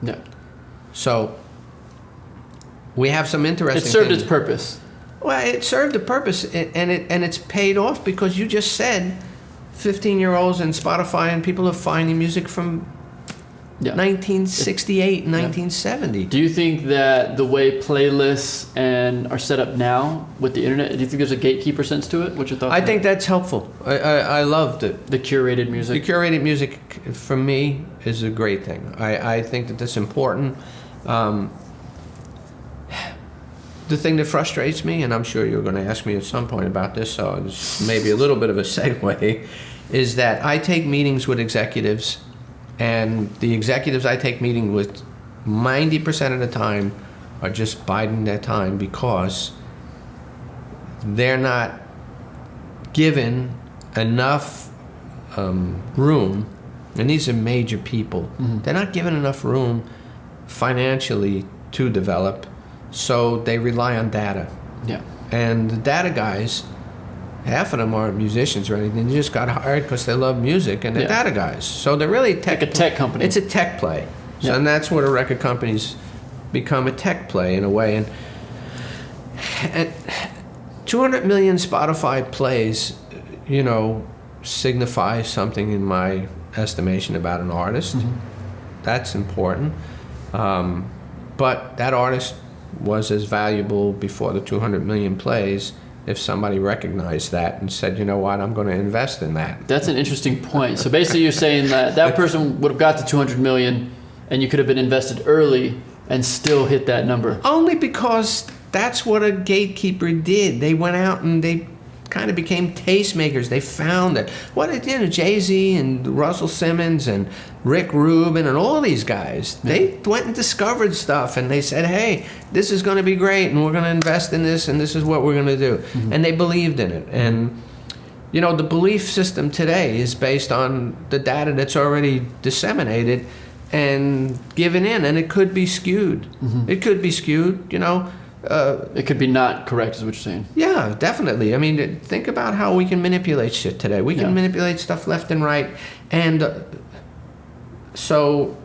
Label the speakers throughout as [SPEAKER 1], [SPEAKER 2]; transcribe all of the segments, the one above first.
[SPEAKER 1] Yeah.
[SPEAKER 2] So we have some interesting.
[SPEAKER 1] It served
[SPEAKER 2] things.
[SPEAKER 1] its purpose.
[SPEAKER 2] Well, it served a purpose, and it's paid off because you just said 15-year-olds and Spotify and people are finding music from 1968, 1970.
[SPEAKER 1] Do you think that the way playlists are set up now with the internet, do you think there's a gatekeeper sense to it? What's your thoughts?
[SPEAKER 2] I think that's helpful. I loved it.
[SPEAKER 1] The curated music.
[SPEAKER 2] The curated music, for me, is a great thing. I think that that's important. The thing that frustrates me, and I'm sure you're going to ask me at some point about this, so it's maybe a little bit of a segue, is that I take meetings with executives, and the executives I take meetings with 90% of the time are just biding their time because they're not given enough room, and these are major people, they're not given enough room financially to develop, so they rely on data.
[SPEAKER 1] Yeah.
[SPEAKER 2] And the data guys, half of them aren't musicians or anything. They just got hired because they love music, and they're data guys. So they're really
[SPEAKER 1] like a tech company.
[SPEAKER 2] It's a tech play. So, and that's where the record companies become a tech play in a way. And 200 million Spotify plays, signify something in my estimation about an artist. That's important. But that artist was as valuable before the 200 million plays if somebody recognized that and said, you know what, I'm going to invest in that.
[SPEAKER 1] That's an interesting point. So basically you're saying that person would have got to 200 million and you could have been invested early and still hit that number.
[SPEAKER 2] Only because that's what a gatekeeper did. They went out and they kind of became tastemakers. They found that Jay-Z and Russell Simmons and Rick Rubin and all these guys, they went and discovered stuff, and they said, hey, this is going to be great, and we're going to invest in this, and this is what we're going to do. And they believed in it. And the belief system today is based on the data that's already disseminated and given in, and it could be skewed. It could be skewed,
[SPEAKER 1] it could be not correct, is what you're saying.
[SPEAKER 2] Yeah, definitely. I mean, think about how we can manipulate shit today. We can manipulate stuff left and right. And so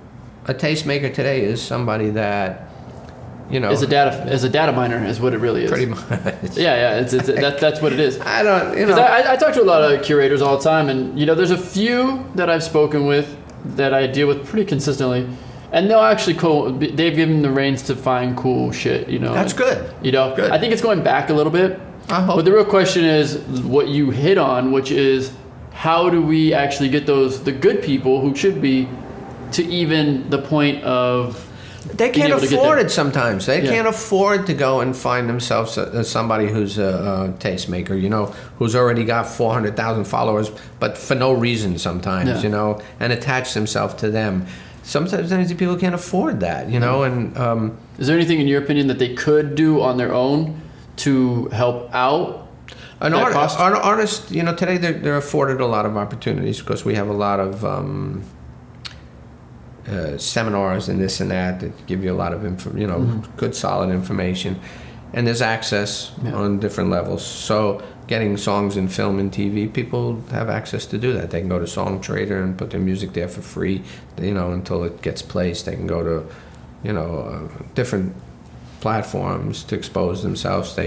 [SPEAKER 2] a tastemaker today is somebody that,
[SPEAKER 1] Is a data miner is what it really is.
[SPEAKER 2] Pretty much.
[SPEAKER 1] Yeah. That's what it is.
[SPEAKER 2] I don't,
[SPEAKER 1] I talk to a lot of curators all the time, and, there's a few that I've spoken with that I deal with pretty consistently. And they'll actually they've given the reins to find cool shit,
[SPEAKER 2] That's good.
[SPEAKER 1] Good. I think it's going back a little bit.
[SPEAKER 2] I hope.
[SPEAKER 1] But the real question is what you hit on, which is how do we actually get the good people who should be to even the point of
[SPEAKER 2] they can't afford it sometimes. They can't afford to go and find themselves somebody who's a tastemaker, who's already got 400,000 followers, but for no reason sometimes, and attach themselves to them. Sometimes people can't afford that, and...
[SPEAKER 1] is there anything, in your opinion, that they could do on their own to help out?
[SPEAKER 2] An artist, today they're afforded a lot of opportunities because we have a lot of seminars and this and that give you a lot of, good, solid information. And there's access on different levels. So getting songs in film and TV, people have access to do that. They can go to Songtrader and put their music there for free, until it gets placed. They can go to, different platforms to expose themselves.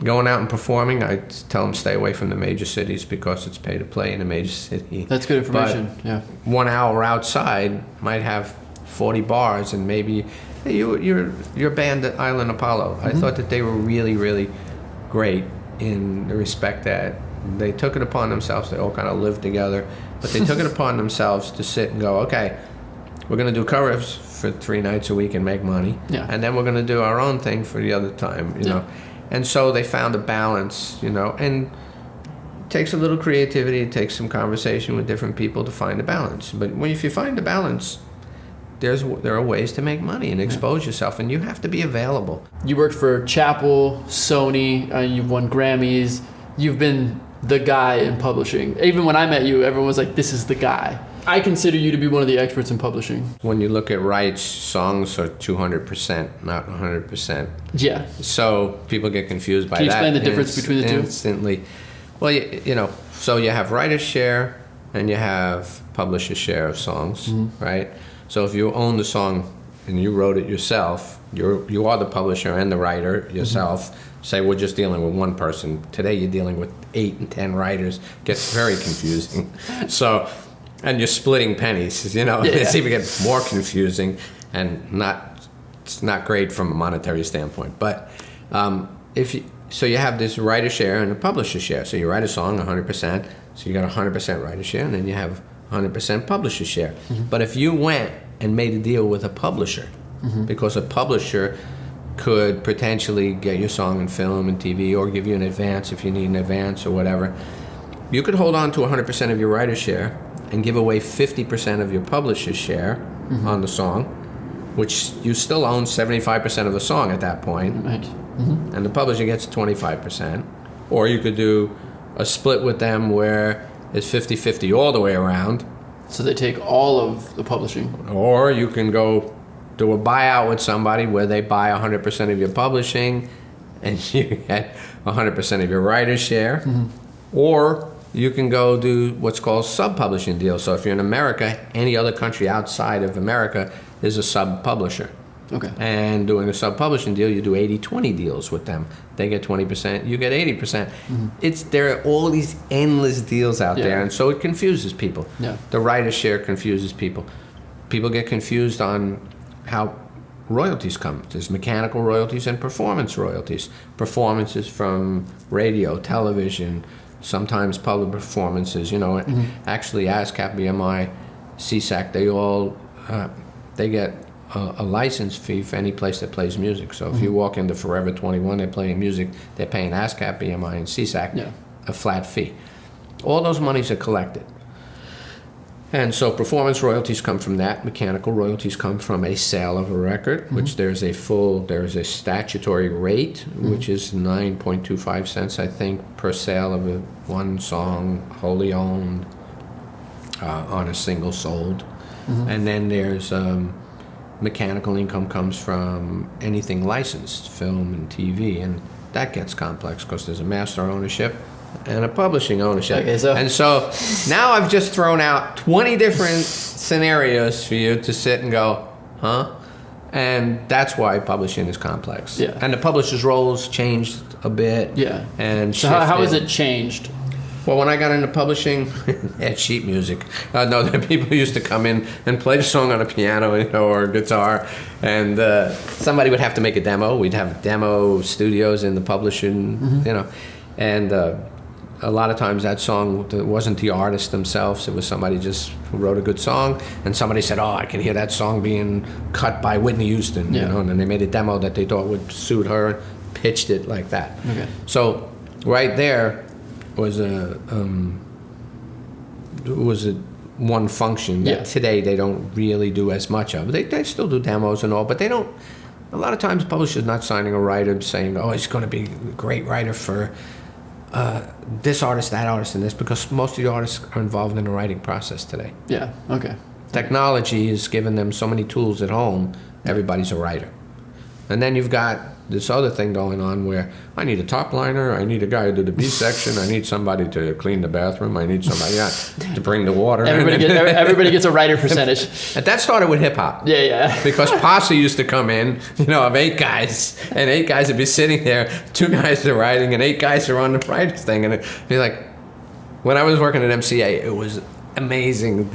[SPEAKER 2] Going out and performing, I tell them stay away from the major cities because it's pay to play in a major city.
[SPEAKER 1] That's good information.
[SPEAKER 2] But 1 hour outside might have 40 bars, and maybe your band at Island Apollo. I thought that they were really, really great in the respect that they took it upon themselves. They all kind of lived together, but they took it upon themselves to sit and go, okay, we're going to do covers for 3 nights a week and make money, and then we're going to do our own thing for the other time, know. And so they found a balance, and it takes a little creativity, it takes some conversation with different people to find a balance. But if you find a balance, there are ways to make money and expose yourself, and you have to be available.
[SPEAKER 1] You worked for Chappell, Sony, you've won Grammys, you've been the guy in publishing. Even when I met you, everyone was like, this is the guy. I consider you to be one of the experts in publishing.
[SPEAKER 2] When you look at rights, songs are 200%, not 100%.
[SPEAKER 1] Yeah.
[SPEAKER 2] So people get confused by that.
[SPEAKER 1] Can you explain the difference between the two?
[SPEAKER 2] Instantly. Well, so you have writer's share and you have publisher's share of songs, right? So if you own the song and you wrote it yourself, you are the publisher and the writer yourself. Say we're just dealing with one person. Today you're dealing with 8 and 10 writers. Gets very confusing. So, and you're splitting pennies. It's even get more confusing and it's not great from a monetary standpoint. But so you have this writer share and a publisher share. So you write a song 100%. So you got 100% writer share, and then you have 100% publisher share. But if you went and made a deal with a publisher, because a publisher could potentially get your song in film and TV or give you an advance if you need an advance or whatever, you could hold on to 100% of your writer share and give away 50% of your publisher's share on the song, which you still own 75% of the song at that point,
[SPEAKER 1] Right.
[SPEAKER 2] and the publisher gets 25%. Or you could do a split with them where it's 50-50 all the way around.
[SPEAKER 1] So they take all of the publishing.
[SPEAKER 2] Or you can go do a buyout with somebody where they buy 100% of your publishing and you get 100% of your writer's share. Or you can go do what's called sub-publishing deals. So if you're in America, any other country outside of America is a sub-publisher.
[SPEAKER 1] Okay.
[SPEAKER 2] And doing a sub-publishing deal, you do 80-20 deals with them. They get 20%, you get 80%. There are all these endless deals out there, and so it confuses people.
[SPEAKER 1] Yeah.
[SPEAKER 2] The writer share confuses people. People get confused on how royalties come. There's mechanical royalties and performance royalties. Performances from radio, television, sometimes public performances. Actually, ASCAP, BMI, CSAC, they get a license fee for any place that plays music. So if you walk into Forever 21, they're playing music, they're paying ASCAP, BMI, and CSAC a flat fee. All those monies are collected. And so performance royalties come from that. Mechanical royalties come from a sale of a record, which there's a statutory rate, which is 9.25 cents, I think, per sale of one song wholly owned on a single sold. And then there's mechanical income comes from anything licensed, film and TV, and that gets complex because there's a master ownership and a publishing ownership.
[SPEAKER 1] Okay, so
[SPEAKER 2] now I've just thrown out 20 different scenarios for you to sit and go, huh? And that's why publishing is complex.
[SPEAKER 1] Yeah.
[SPEAKER 2] And the publisher's roles changed a bit.
[SPEAKER 1] Yeah.
[SPEAKER 2] And
[SPEAKER 1] so how has
[SPEAKER 2] shifted.
[SPEAKER 1] it changed?
[SPEAKER 2] Well, when I got into publishing, had sheet music. No, the people used to come in and play the song on a piano, or a guitar, and somebody would have to make a demo. We'd have demo studios in the publishing, and a lot of times that song wasn't the artist themselves. It was somebody just who wrote a good song, and somebody said, "Oh, I can hear that song being cut by Whitney Houston," and then they made a demo that they thought would suit her, pitched it like that.
[SPEAKER 1] Okay.
[SPEAKER 2] So right there was one function that today they don't really do as much of. They still do demos and all, but they don't. A lot of times, publishers not signing a writer saying, "Oh, he's going to be a great writer for this artist, that artist, and this," because most of the artists are involved in the writing process today.
[SPEAKER 1] Yeah. Okay.
[SPEAKER 2] Technology has given them so many tools at home. Everybody's a writer, and then you've got this other thing going on where I need a top liner, I need a guy to do the B section, I need somebody to clean the bathroom, I need somebody to bring the water.
[SPEAKER 1] Everybody gets a writer percentage.
[SPEAKER 2] And that started with hip hop.
[SPEAKER 1] Yeah.
[SPEAKER 2] Because Posse used to come in, of 8 guys, and 8 guys would be sitting there, 2 guys are writing, and 8 guys are on the writers thing, and it'd be like, when I was working at MCA, it was amazing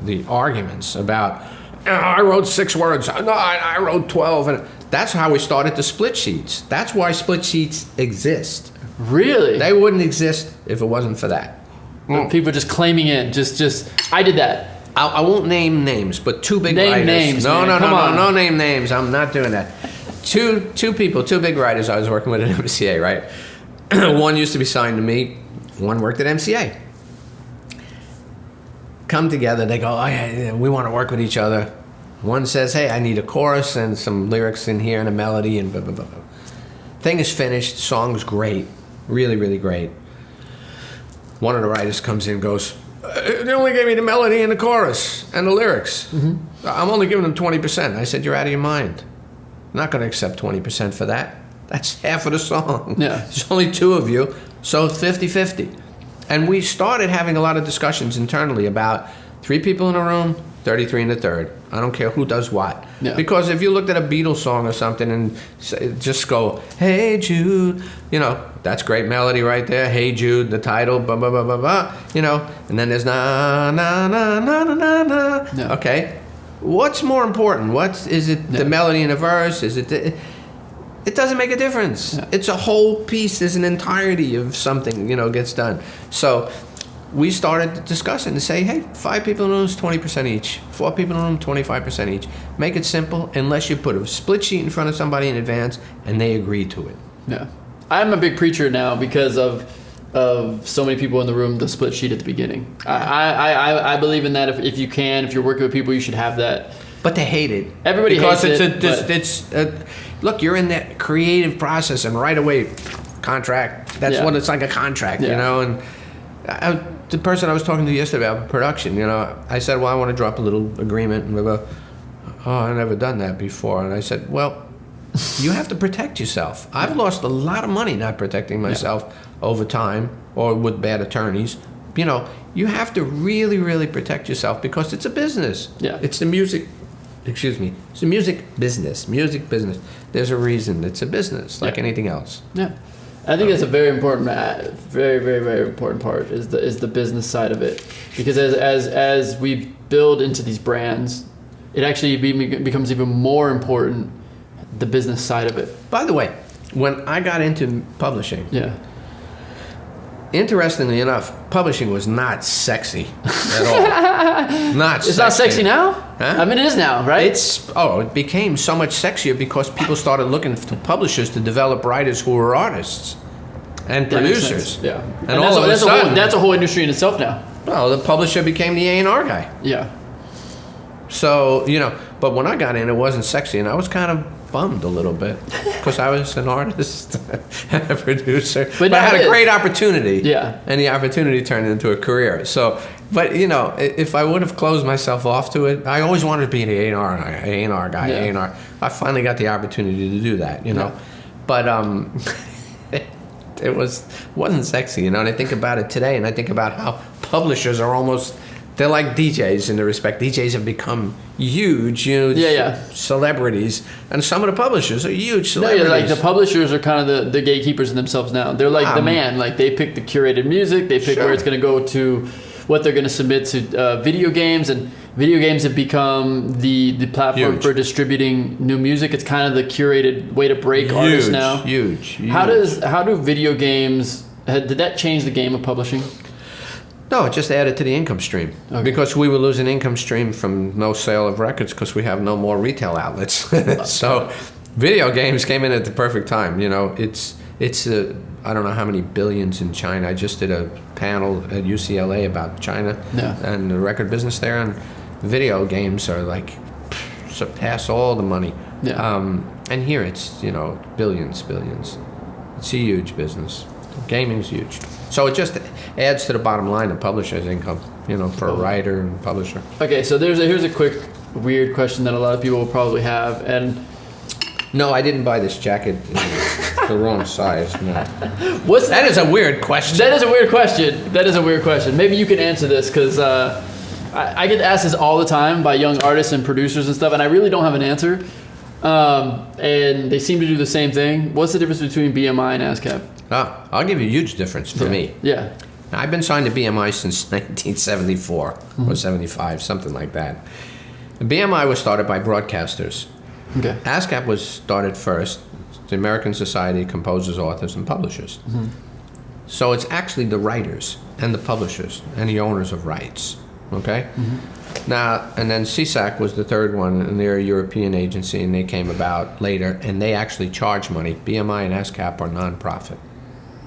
[SPEAKER 2] the arguments about, I wrote 6 words, no, I wrote 12, and that's how we started the split sheets. That's why split sheets exist.
[SPEAKER 1] Really?
[SPEAKER 2] They wouldn't exist if it wasn't for that.
[SPEAKER 1] People just claiming in. Just. I did that.
[SPEAKER 2] I won't name names, but 2 big
[SPEAKER 1] Name
[SPEAKER 2] writers.
[SPEAKER 1] names,
[SPEAKER 2] No,
[SPEAKER 1] man.
[SPEAKER 2] no name names. I'm not doing that. Two people, 2 big writers I was working with at MCA, right? One used to be signed to me. One worked at MCA. Come together. They go, "Oh yeah, we want to work with each other." One says, "Hey, I need a chorus and some lyrics in here and a melody and blah, blah, blah, blah." Thing is finished. Song's great. Really, really great. One of the writers comes in and goes, "They only gave me the melody and the chorus and the lyrics. I'm only giving them 20%. I said, "You're out of your mind. I'm not going to accept 20% for that. That's half of the song.
[SPEAKER 1] Yeah.
[SPEAKER 2] There's only 2 of you, so 50-50. And we started having a lot of discussions internally about 3 people in a room, 33 and a third. I don't care who does what.
[SPEAKER 1] Yeah.
[SPEAKER 2] Because if you looked at a Beatles song or something and just go, "Hey Jude," that's great melody right there. "Hey Jude," the title, blah blah blah blah blah. And then there's na na na na na na na.
[SPEAKER 1] No.
[SPEAKER 2] Okay, what's more important? What is it? The melody in a verse? Is it? It doesn't make a difference.
[SPEAKER 1] Yeah.
[SPEAKER 2] It's a whole piece. There's an entirety of something, gets done. So we started discussing to say, hey, 5 people in the room is 20% each. 4 people in the room, 25% each. Make it simple, unless you put a split sheet in front of somebody in advance and they agree to it.
[SPEAKER 1] Yeah. I'm a big preacher now because of so many people in the room, the split sheet at the beginning. I believe in that. If you're working with people, you should have that.
[SPEAKER 2] But they hate it.
[SPEAKER 1] Everybody hates it.
[SPEAKER 2] Because look, you're in that creative process and right away, contract. That's what it's like, a contract, And the person I was talking to yesterday about production, I said, well, I want to drop a little agreement. And they go, oh, I've never done that before. And I said, well, you have to protect yourself. I've lost a lot of money not protecting myself over time or with bad attorneys. You have to really, really protect yourself because it's a business.
[SPEAKER 1] Yeah.
[SPEAKER 2] It's the music. Excuse me. It's the music business. Music business. There's a reason it's a business, like anything else.
[SPEAKER 1] Yeah, I think that's a very important, very, very, very important part is the business side of it, because as we build into these brands, it actually becomes even more important, the business side of it.
[SPEAKER 2] By the way, when I got into publishing,
[SPEAKER 1] interestingly
[SPEAKER 2] enough, publishing was not sexy at all.
[SPEAKER 1] It's not sexy now?
[SPEAKER 2] Huh?
[SPEAKER 1] I mean, it is now, right?
[SPEAKER 2] It became so much sexier because people started looking to publishers to develop writers who were artists and producers.
[SPEAKER 1] Yeah.
[SPEAKER 2] And all of a sudden,
[SPEAKER 1] that's a whole industry in itself now.
[SPEAKER 2] Well, the publisher became the A&R guy.
[SPEAKER 1] Yeah.
[SPEAKER 2] So, but when I got in, it wasn't sexy, and I was kind of bummed a little bit because I was an artist and a producer. But I had a great opportunity.
[SPEAKER 1] Yeah.
[SPEAKER 2] And the opportunity turned into a career. So, but if I would have closed myself off to it, I always wanted to be an A&R guy, A&R. I finally got the opportunity to do that, But it wasn't sexy, and I think about it today, and I think about how publishers are they're like DJs in the respect. DJs have become huge, celebrities, and some of the publishers are huge celebrities.
[SPEAKER 1] Like the publishers are kind of the gatekeepers in themselves now. They're like the man. Like they pick the curated music. They pick where it's going to go to, what they're going to submit to video games, and video games have become the platform for distributing new music. It's kind of the curated way to break artists now.
[SPEAKER 2] Huge.
[SPEAKER 1] How do video games? Did that change the game of publishing?
[SPEAKER 2] No, it just added to the income stream. Okay. Because we were losing income stream from no sale of records because we have no more retail outlets. So video games came in at the perfect time. It's I don't know how many billions in China. I just did a panel at UCLA about China and the record business there, and video games are surpass all the money. Yeah. And here it's billions. It's a huge business. Gaming's huge. So it just adds to the bottom line of publisher's income, for a writer and publisher. Okay, so
[SPEAKER 1] here's a quick weird question that a lot of people will probably have, and
[SPEAKER 2] no, I didn't buy this jacket in the wrong size. No.
[SPEAKER 1] That is a weird question. That is a weird question. Maybe you can answer this because I get asked this all the time by young artists and producers and stuff, and I really don't have an answer. And they seem to do the same thing. What's the difference between BMI and ASCAP?
[SPEAKER 2] I'll give you a huge difference for me.
[SPEAKER 1] Yeah.
[SPEAKER 2] I've been signed to BMI since 1974 or 75, something like that. The BMI was started by broadcasters.
[SPEAKER 1] Okay.
[SPEAKER 2] ASCAP was started first, the American Society of Composers, Authors, and Publishers. Mm-hmm. So it's actually the writers and the publishers and the owners of rights. Okay? Mm-hmm. Now, and then CSAC was the third one, and they're a European agency, and they came about later, and they actually charge money. BMI and ASCAP are non-profit.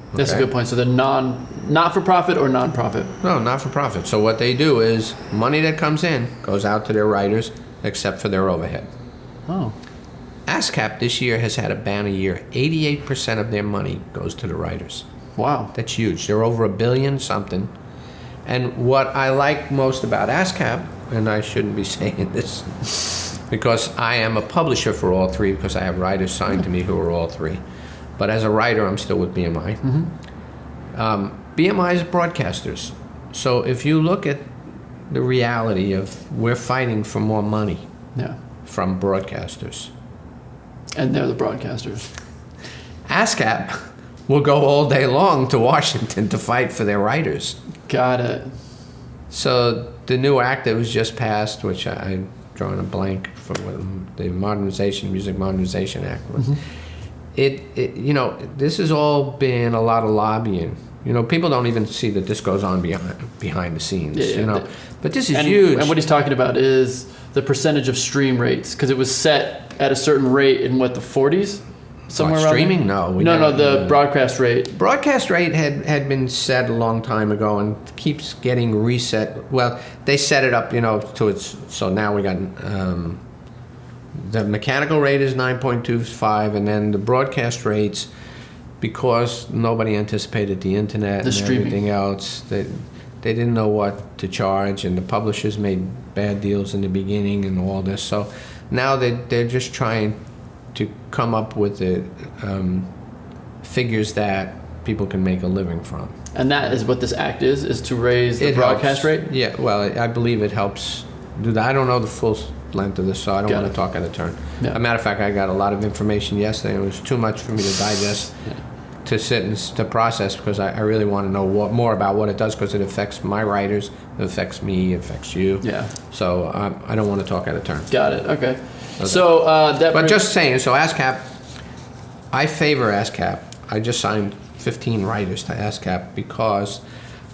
[SPEAKER 2] Okay?
[SPEAKER 1] That's a good point. So they're not-for-profit or non-profit?
[SPEAKER 2] No, not-for-profit. So what they do is money that comes in goes out to their writers, except for their overhead.
[SPEAKER 1] Oh.
[SPEAKER 2] ASCAP this year has had a banner year. 88% of their money goes to the writers.
[SPEAKER 1] Wow.
[SPEAKER 2] That's huge. They're over $1 billion something. And what I like most about ASCAP, and I shouldn't be saying this because I am a publisher for all three because I have writers signed to me who are all three. But as a writer, I'm still with BMI. Mm-hmm. BMI is broadcasters. So if you look at the reality of we're fighting for more money from broadcasters.
[SPEAKER 1] And they're the broadcasters.
[SPEAKER 2] ASCAP will go all day long to Washington to fight for their writers.
[SPEAKER 1] Got it.
[SPEAKER 2] So the new act that was just passed, which I'm drawing a blank from the Music Modernization Act was, this has all been a lot of lobbying. People don't even see that this goes on behind the scenes, But this is huge.
[SPEAKER 1] And what he's talking about is the percentage of stream rates, because it was set at a certain rate in, the 40s? Somewhere around
[SPEAKER 2] streaming?
[SPEAKER 1] There?
[SPEAKER 2] No.
[SPEAKER 1] The broadcast rate.
[SPEAKER 2] Broadcast rate had been set a long time ago and keeps getting reset. Well, they set it up, to its. So now we got the mechanical rate is 9.25, and then the broadcast rates, because nobody anticipated the internet and everything else, they didn't know what to charge, and the publishers made bad deals in the beginning and all this. So now they're just trying to come up with the figures that people can make a living from. And
[SPEAKER 1] that is what this act is to raise the broadcast rate?
[SPEAKER 2] Yeah, well, I believe it helps do that. I don't know the full length of this, so I don't want to talk out of turn. Yeah. As a matter of fact, I got a lot of information yesterday, and it was too much for me to digest, to sit and to process, because I really want to know more about what it does, because it affects my writers, it affects me, it affects you.
[SPEAKER 1] Yeah.
[SPEAKER 2] So I don't want to talk out of turn.
[SPEAKER 1] Got it, okay.
[SPEAKER 2] Just saying, so ASCAP, I favor ASCAP. I just signed 15 writers to ASCAP because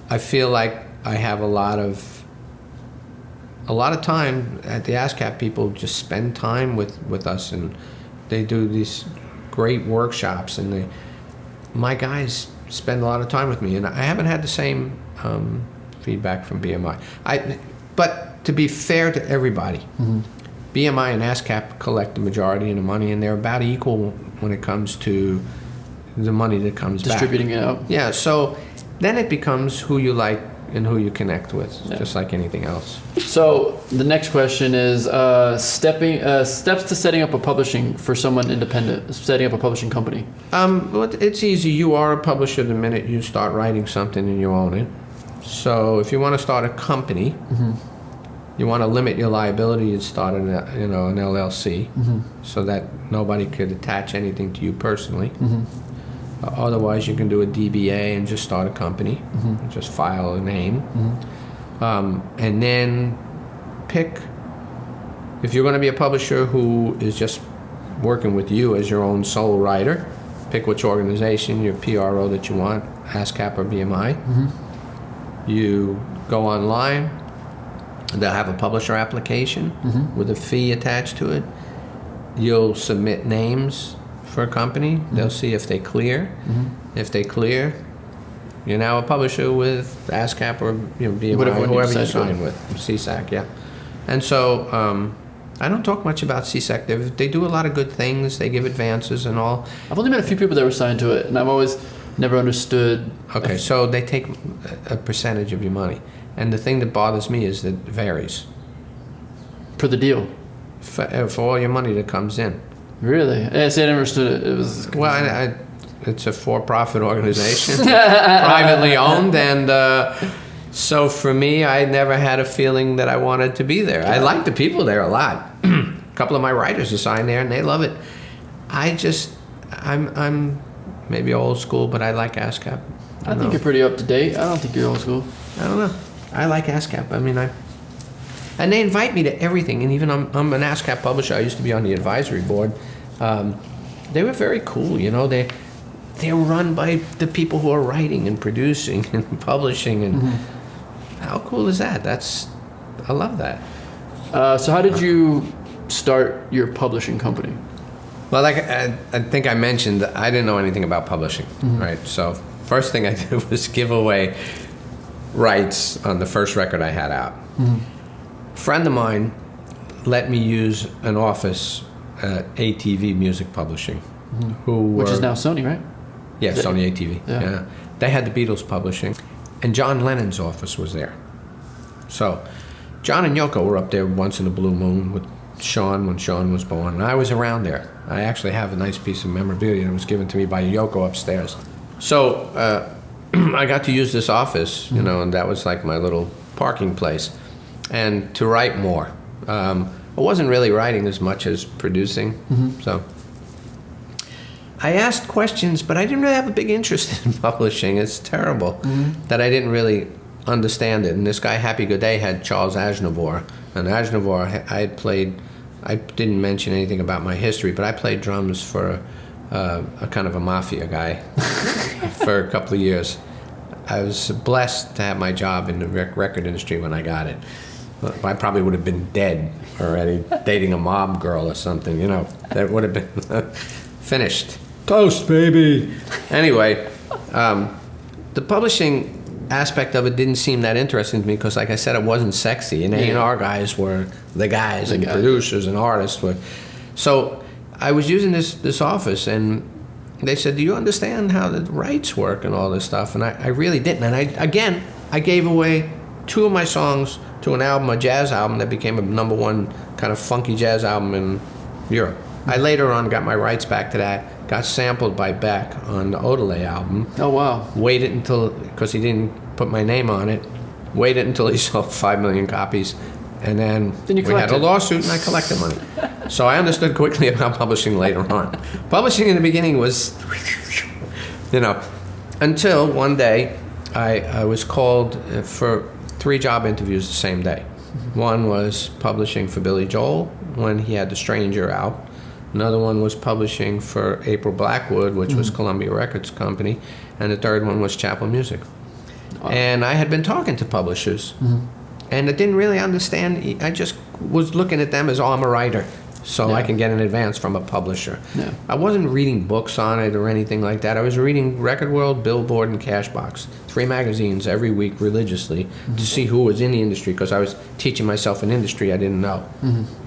[SPEAKER 2] I feel like I have a lot of time at the ASCAP. People just spend time with us, and they do these great workshops, and my guys spend a lot of time with me, and I haven't had the same feedback from BMI. But to be fair to everybody, BMI and ASCAP collect the majority of the money, and they're about equal when it comes to the money that comes
[SPEAKER 1] distributing
[SPEAKER 2] back.
[SPEAKER 1] It out.
[SPEAKER 2] Yeah, so then it becomes who you like and who you connect with, just like anything else.
[SPEAKER 1] So the next question is steps to setting up a publishing for someone independent, setting up a publishing company.
[SPEAKER 2] Well, it's easy. You are a publisher the minute you start writing something and you own it. So if you want to start a company, you want to limit your liability, you'd start an LLC, so that nobody could attach anything to you personally. Otherwise, you can do a DBA and just start a company, just file a name, and then pick. If you're going to be a publisher who is just working with you as your own sole writer, pick which organization, your PRO that you want, ASCAP or BMI. You go online. They'll have a publisher application with a fee attached to it. You'll submit names for a company. They'll see if they clear. If they clear, you're now a publisher with ASCAP or BMI, whoever you sign with, CSAC, yeah. And so I don't talk much about CSAC. They do a lot of good things. They give advances and all.
[SPEAKER 1] I've only met a few people that were signed to it, and I've always never understood.
[SPEAKER 2] Okay, so they take a percentage of your money. And the thing that bothers me is that it varies.
[SPEAKER 1] For the deal?
[SPEAKER 2] For all your money that comes in.
[SPEAKER 1] Really? I never understood it. It was...
[SPEAKER 2] Well, it's a for-profit organization, privately owned, and so for me, I never had a feeling that I wanted to be there. I like the people there a lot. A couple of my writers are signed there, and they love it. I'm maybe old school, but I like ASCAP.
[SPEAKER 1] I think you're pretty up to date. I don't think you're old school.
[SPEAKER 2] I don't know. I like ASCAP. And they invite me to everything. And even I'm an ASCAP publisher. I used to be on the advisory board. They were very cool. They're run by the people who are writing and producing and publishing. And how cool is that? I love that.
[SPEAKER 1] So how did you start your publishing company?
[SPEAKER 2] Well, like I think I mentioned, I didn't know anything about publishing, right? So first thing I did was give away rights on the first record I had out. A friend of mine let me use an office at ATV Music Publishing,
[SPEAKER 1] which is now Sony, right?
[SPEAKER 2] Yeah, Sony ATV. Yeah. They had the Beatles publishing, and John Lennon's office was there. So John and Yoko were up there once in a blue moon with Sean when Sean was born, and I was around there. I actually have a nice piece of memorabilia that was given to me by Yoko upstairs. So I got to use this office, and that was like my little parking place. and to write more. I wasn't really writing as much as producing, so I asked questions, but I didn't really have a big interest in publishing. It's terrible that I didn't really understand it. And this guy, Happy Good Day, had Charles Aznavour, and Aznavour, I didn't mention anything about my history, but I played drums for a kind of a mafia guy for a couple of years. I was blessed to have my job in the record industry when I got it. I probably would have been dead already, dating a mob girl or something, you know. That would have been finished. Toast, baby. Anyway, the publishing aspect of it didn't seem that interesting to me because, like I said, it wasn't sexy. And A&R guys were the guys, and producers and artists were. So I was using this office, and they said, "Do you understand how the rights work and all this stuff?" And I really didn't. And I gave away 2 of my songs to an album, a jazz album that became a #1 kind of funky jazz album in Europe. I later on got my rights back to that, got sampled by Beck on the Odelay album.
[SPEAKER 1] Oh, wow.
[SPEAKER 2] Waited until, because he didn't put my name on it, waited until he sold 5 million copies, and then we had a lawsuit and I collected money. So I understood quickly about publishing later on. Publishing in the beginning was, you know, until one day I was called for 3 job interviews the same day. One was publishing for Billy Joel when he had The Stranger out. Another one was publishing for April Blackwood, which was Columbia Records Company. And the third one was Chapel Music. Wow. And I had been talking to publishers, and I didn't really understand. I just was looking at them as, oh, I'm a writer, so I can get an advance from a publisher. Yeah. I wasn't reading books on it or anything like that. I was reading Record World, Billboard, and Cashbox, 3 magazines every week religiously to see who was in the industry, because I was teaching myself an industry I didn't know.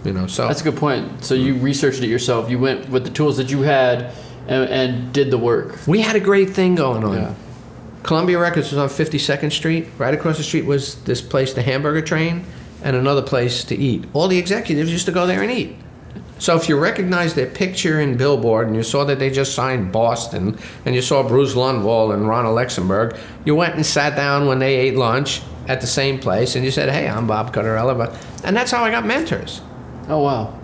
[SPEAKER 2] You know, so
[SPEAKER 1] that's a good point. So you researched it yourself. You went with the tools that you had and did the work.
[SPEAKER 2] We had a great thing going on. Yeah. Columbia Records was on 52nd Street. Right across the street was this place, the Hamburger Train, and another place to eat. All the executives used to go there and eat. So if you recognized their picture in Billboard and you saw that they just signed Boston, and you saw Bruce Lundvall and Ronald Luxemburg, you went and sat down when they ate lunch at the same place and you said, "Hey, I'm Bob Cutarella." And that's how I got mentors.
[SPEAKER 1] Oh, wow.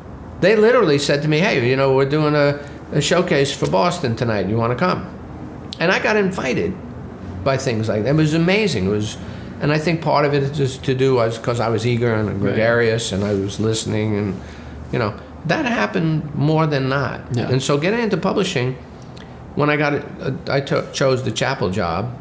[SPEAKER 2] They literally said to me, "Hey, you know, we're doing a showcase for Boston tonight. You want to come?" And I got invited by things like that. It was amazing. It was, and I think part of it is to do was because I was eager and gregarious and I was listening, and you know, that happened more than not. Yeah. And so getting into publishing, when I got it, I chose the Chapel job,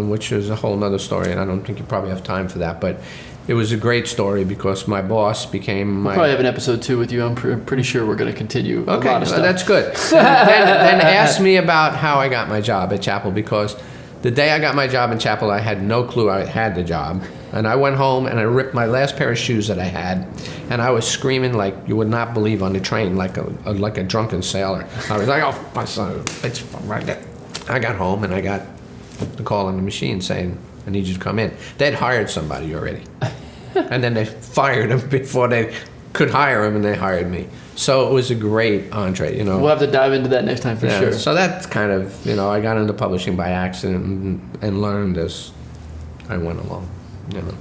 [SPEAKER 2] which is a whole nother story, and I don't think you probably have time for that, but it was a great story because my boss became my...
[SPEAKER 1] We'll probably have an episode 2 with you. I'm pretty sure we're going to continue a lot of stuff.
[SPEAKER 2] That's good. then ask me about how I got my job at Chapel, because the day I got my job in Chapel, I had no clue I had the job. And I went home and I ripped my last pair of shoes that I had, and I was screaming like you would not believe on the train, like a drunken sailor. I was like, "Oh, my son, it's right there." I got home and I got the call on the machine saying, "I need you to come in." They'd hired somebody already, and then they fired him before they could hire him, and they hired me. So it was a great entree, you know.
[SPEAKER 1] We'll have to dive into that next time for sure.
[SPEAKER 2] So that's kind of, you know, I got into publishing by accident and learned as I went along. You know.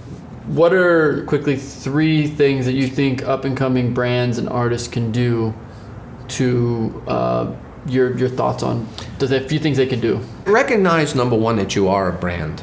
[SPEAKER 1] What are, quickly, 3 things that you think up-and-coming brands and artists can do to, your thoughts on, there's a few things they can do?
[SPEAKER 2] Recognize, number 1, that you are a brand,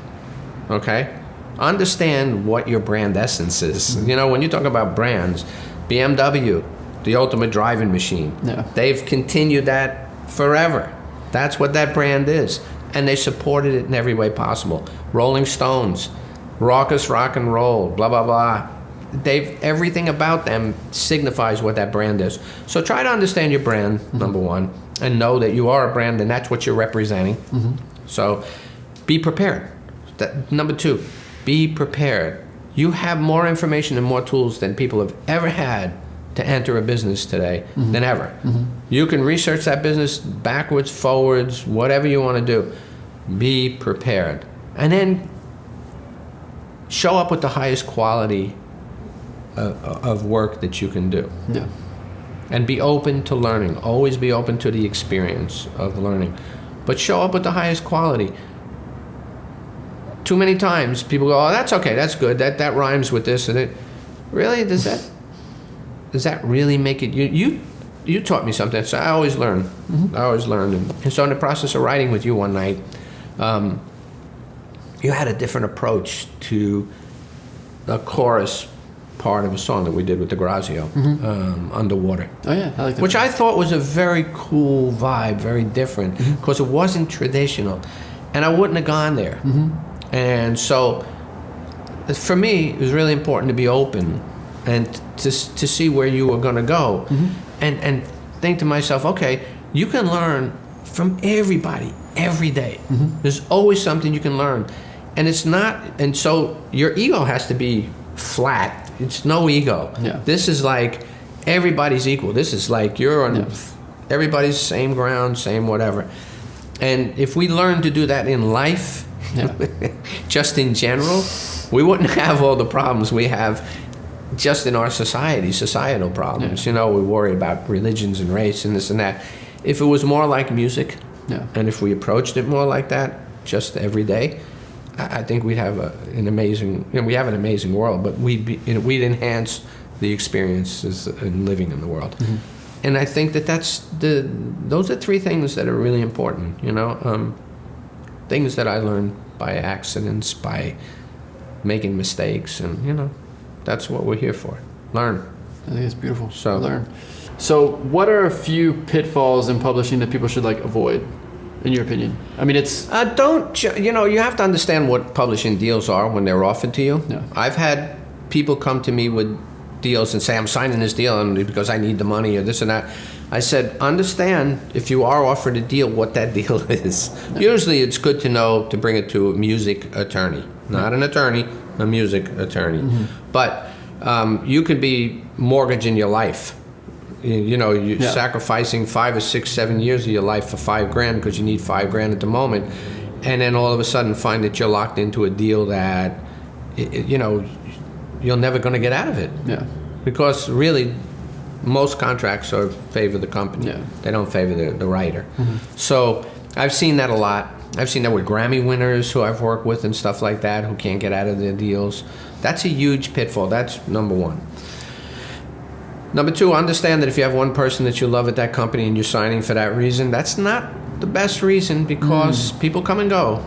[SPEAKER 2] okay? Understand what your brand essence is. You know, when you talk about brands, BMW, the ultimate driving machine, they've continued that forever. That's what that brand is. And they supported it in every way possible. Rolling Stones, raucous rock and roll, blah, blah, blah. Everything about them signifies what that brand is. So try to understand your brand, number 1, and know that you are a brand and that's what you're representing. So be prepared. Number 2, be prepared. You have more information and more tools than people have ever had to enter a business today than ever. You can research that business backwards, forwards, whatever you want to do. Be prepared. And then show up with the highest quality of work that you can do. Yeah. And be open to learning. Always be open to the experience of learning. But show up with the highest quality. Too many times people go, "Oh, that's okay, that's good, that rhymes with this and it." really? Does that really make it? You taught me something. So I always learn. I always learn. And so in the process of writing with you one night, you had a different approach to the chorus part of a song that we did with DeGrazio, Underwater.
[SPEAKER 1] Oh yeah, I like that.
[SPEAKER 2] Which I thought was a very cool vibe, very different, because it wasn't traditional. And I wouldn't have gone there. And so for me, it was really important to be open and to see where you were going to go, and think to myself, okay, you can learn from everybody every day. There's always something you can learn, and it's not. And so your ego has to be flat. It's no ego.
[SPEAKER 1] Yeah.
[SPEAKER 2] This is like everybody's equal. This is like you're on everybody's same ground, same whatever. And if we learn to do that in life, just in general, we wouldn't have all the problems we have just in our societal problems. You know, we worry about religions and race and this and that. If it was more like music, and if we approached it more like that, just every day, I think we'd have an amazing. We have an amazing world, but we'd enhance the experiences in living in the world. And I think those are three things that are really important. You know, things that I learned by accidents, by making mistakes, and you know, that's what we're here for. Learn.
[SPEAKER 1] I think it's beautiful.
[SPEAKER 2] So
[SPEAKER 1] learn. So, what are a few pitfalls in publishing that people should like avoid, in your opinion? I mean, it's
[SPEAKER 2] you have to understand what publishing deals are when they're offered to you.
[SPEAKER 1] Yeah.
[SPEAKER 2] I've had people come to me with deals and say, I'm signing this deal because I need the money or this and that. I said, understand if you are offered a deal, what that deal is. Yeah. Usually it's good to know to bring it to a music attorney, not an attorney, a music attorney. But you could be mortgaging your life. You're sacrificing 5 or 6, 7 years of your life for $5,000 because you need $5,000 at the moment, and then all of a sudden find that you're locked into a deal that you're never going to get out of it. Yeah. Because really, most contracts favor the company. Yeah. They don't favor the writer. So I've seen that a lot. I've seen that with Grammy winners who I've worked with and stuff like that who can't get out of their deals. That's a huge pitfall. That's number one. Number two, understand that if you have one person that you love at that company and you're signing for that reason, that's not the best reason because people come and go.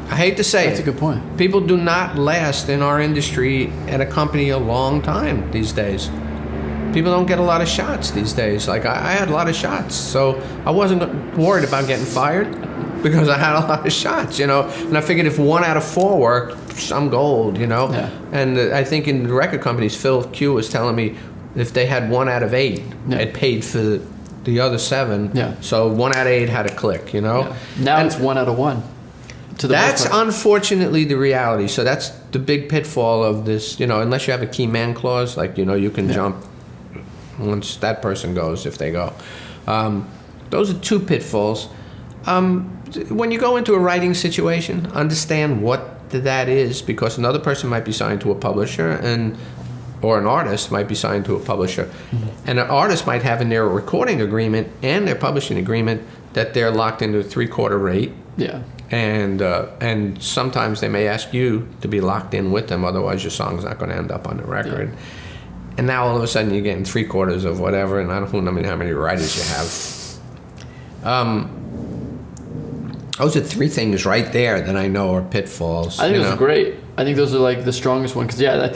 [SPEAKER 2] I hate to say
[SPEAKER 1] That's a good point.
[SPEAKER 2] People do not last in our industry at a company a long time these days. People don't get a lot of shots these days. Like, I had a lot of shots, so I wasn't worried about getting fired because I had a lot of shots, And I figured if 1 out of 4 worked, I'm gold, Yeah. And I think in the record companies, Phil Q was telling me if they had 1 out of 8, it paid for the other 7. Yeah. So 1 out of 8 had a click, Yeah.
[SPEAKER 1] Now it's 1 out of 1.
[SPEAKER 2] That's unfortunately the reality. So that's the big pitfall of this, unless you have a key man clause, like, you can jump once that person goes, if they go. Those are 2 pitfalls. When you go into a writing situation, understand what that is, because another person might be signed to a publisher or an artist might be signed to a publisher. And an artist might have in their recording agreement and their publishing agreement that they're locked into a 3/4 rate. Yeah. And sometimes they may ask you to be locked in with them, otherwise your song's not going to end up on the record. Yeah. And now all of a sudden you're getting 3/4 of whatever, and I don't know how many writers you have. Those are 3 things right there that I know are pitfalls.
[SPEAKER 1] I think those are great. I think those are like the strongest one because I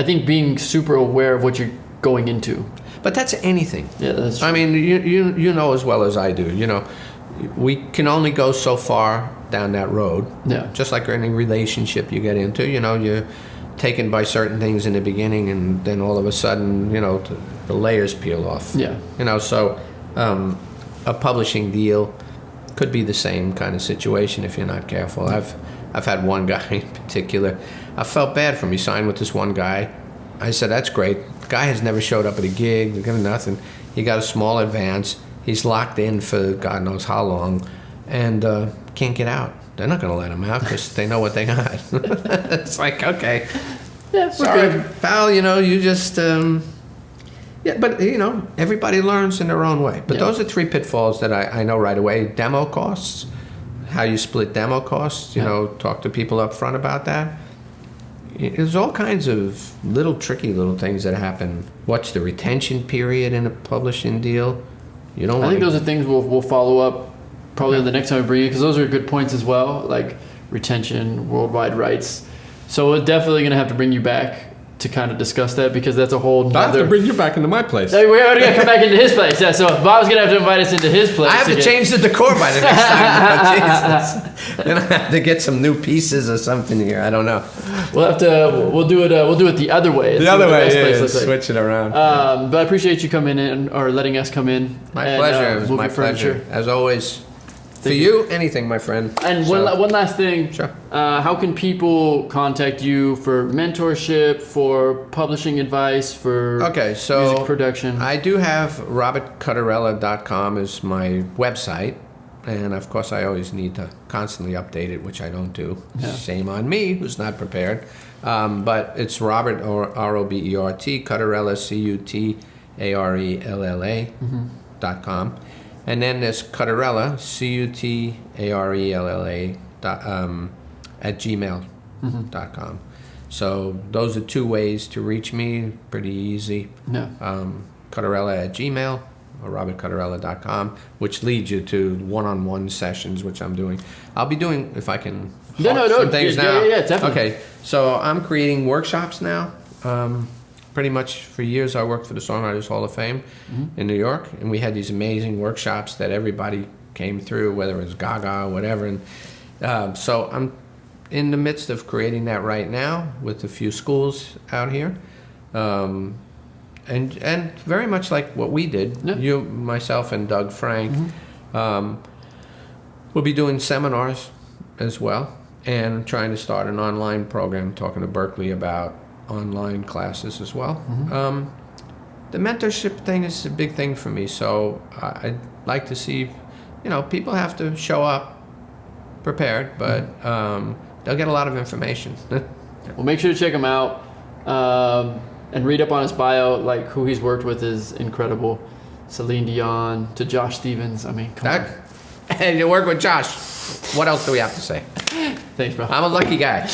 [SPEAKER 1] think being super aware of what you're going into.
[SPEAKER 2] But that's anything.
[SPEAKER 1] Yeah, that's true.
[SPEAKER 2] I mean, you know as well as I do. We can only go so far down that road. Yeah. Just like any relationship you get into, you're taken by certain things in the beginning, and then all of a sudden, the layers peel off. Yeah. So a publishing deal could be the same kind of situation if you're not careful. I've had one guy in particular. I felt bad for him. He signed with this one guy. I said, that's great. The guy has never showed up at a gig. They're giving nothing. He got a small advance. He's locked in for God knows how long, and can't get out. They're not going to let him out because they know what they got. It's like, okay, yeah, sorry, pal. You just but everybody learns in their own way. But those are 3 pitfalls that I know right away. Demo costs, how you split demo costs. Talk to people up front about that. there's all kinds of little tricky little things that happen. What's the retention period in a publishing deal? You don't.
[SPEAKER 1] I think those are things we'll follow up probably the next time we bring you, because those are good points as well, like retention, worldwide rights. So we're definitely going to have to bring you back to kind of discuss that, because that's a whole nother...
[SPEAKER 2] I have to bring you back into my place.
[SPEAKER 1] We're going to come back into his place. Yeah, so Bob's going to have to invite us into his place.
[SPEAKER 2] I have to change the decor by the next time. Oh, Jesus. Then I have to get some new pieces or something here. I don't know.
[SPEAKER 1] We'll do it the other way.
[SPEAKER 2] The other way, yeah, switch it around.
[SPEAKER 1] But I appreciate you coming in, or letting us come in.
[SPEAKER 2] My pleasure. It was my pleasure. As always. For you, anything, my friend.
[SPEAKER 1] And one last thing.
[SPEAKER 2] Sure.
[SPEAKER 1] How can people contact you for mentorship, for publishing advice, for music production?
[SPEAKER 2] I do have robertcutarella.com is my website. And, of course, I always need to constantly update it, which I don't do. Yeah. Shame on me, who's not prepared. But it's Robert, or Robert, Cutarella, Cutarella.com. And then there's Cutarella, Cutarella, at gmail.com. So those are two ways to reach me. Pretty easy.
[SPEAKER 1] Yeah.
[SPEAKER 2] Cutarella at gmail, or robertcutarella.com, which leads you to one-on-one sessions, which I'm doing. I'll be doing, if I can, some things now.
[SPEAKER 1] Yeah, definitely.
[SPEAKER 2] Okay, so I'm creating workshops now. Pretty much for years I worked for the Songwriters Hall of Fame in New York, and we had these amazing workshops that everybody came through, whether it was Gaga or whatever. And so I'm in the midst of creating that right now with a few schools out here. And very much like what we did, you, myself, and Doug Frank, we'll be doing seminars as well, and trying to start an online program, talking to Berkeley about online classes as well. The mentorship thing is a big thing for me, so I'd like to see, people have to show up prepared, but they'll get a lot of information.
[SPEAKER 1] Well, make sure to check him out and read up on his bio. Like, who he's worked with is incredible. Celine, Dion, to Josh Stevens. I mean, come on.
[SPEAKER 2] Hey, you work with Josh. What else do we have to say?
[SPEAKER 1] Thanks, bro.
[SPEAKER 2] I'm a lucky guy.